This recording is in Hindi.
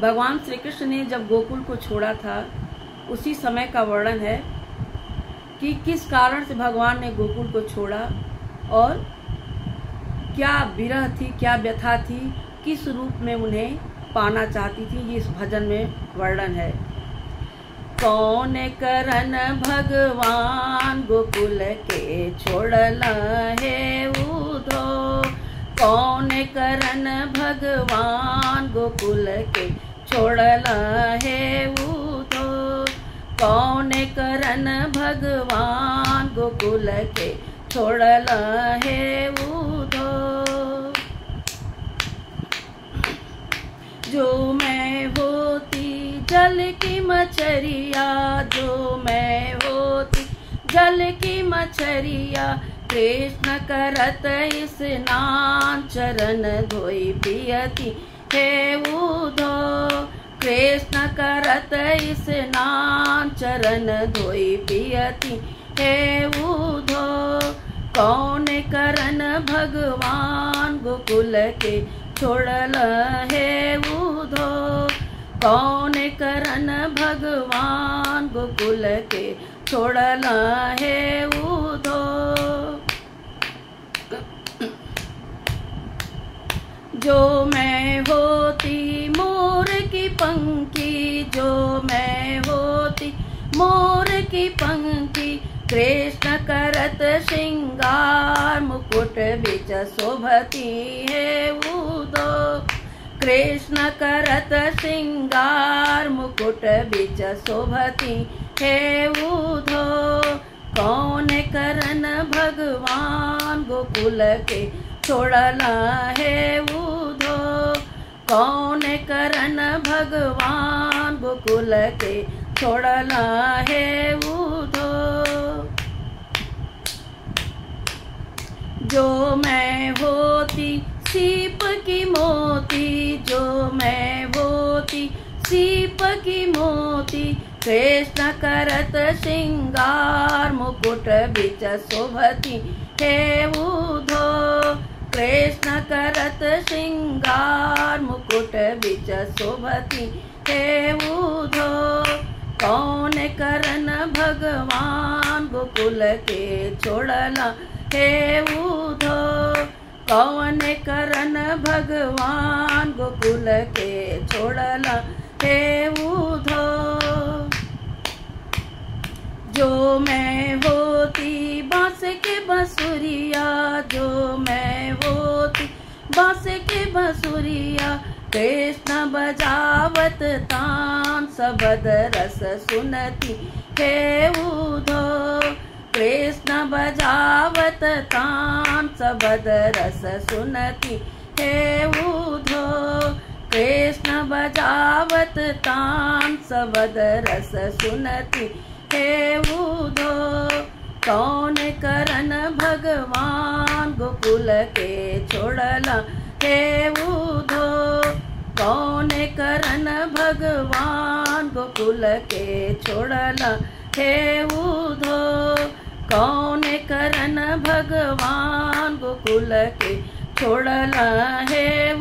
भगवान श्री कृष्ण ने जब गोकुल को छोड़ा था उसी समय का वर्णन है कि किस कारण से भगवान ने गोकुल को छोड़ा और क्या विरह थी, क्या व्यथा थी, किस रूप में उन्हें पाना चाहती थी, ये इस भजन में वर्णन है। कौन करन भगवान गोकुल के छोड़ला है उधो, कौन करन भगवान गोकुल के छोड़ला है उधो, कौन करन भगवान गोकुल के छोड़ला है उधो। जो मैं होती जल की मछरिया, जो मैं होती जल की मछरिया, कृष्ण करत स्नान चरण धोई पियती है उधो, कृष्ण करत स्नान चरण धोई पियती है उधो। कौन करन भगवान गोकुल के छोड़ला है उधो, कौन करन भगवान गोकुल के छोड़ला है उधो। जो मैं होती मोर की पंखी, जो मैं होती मोर की पंखी, कृष्ण करत श्रृंगार मुकुट बिच शोभती है उधो, कृष्ण करत श्रृंगार मुकुट बिच शोभती है उधो। कौन करन भगवान गोकुल के छोड़ला है उधो, कौन करन भगवान गोकुल के छोड़ला है उधो। जो मैं होती सीप की मोती, जो मैं होती सीप की मोती, कृष्ण करत श्रृंगार मुकुट बिच शोभती है उधो, कृष्ण करत श्रृंगार मुकुट बिच शोभती है उधो। कौन करन भगवान गोकुल के छोड़ला है उधो, कौन करन भगवान गोकुल के छोड़ला है उधो। जो मैं होती बांस के बंसुरिया, जो मैं होती बांस के बंसुरिया, कृष्ण बजावत तान सबद रस सुनती है उधो, कृष्ण बजावत तान सबद रस सुनती है उधो, कृष्ण बजावत तान सबद रस सुनती है उधो। कौन करन भगवान गोकुल के छोड़ला है उधो, कौन करन भगवान गोकुल के छोड़ला है उधो, कौन करन भगवान गोकुल के छोड़ला है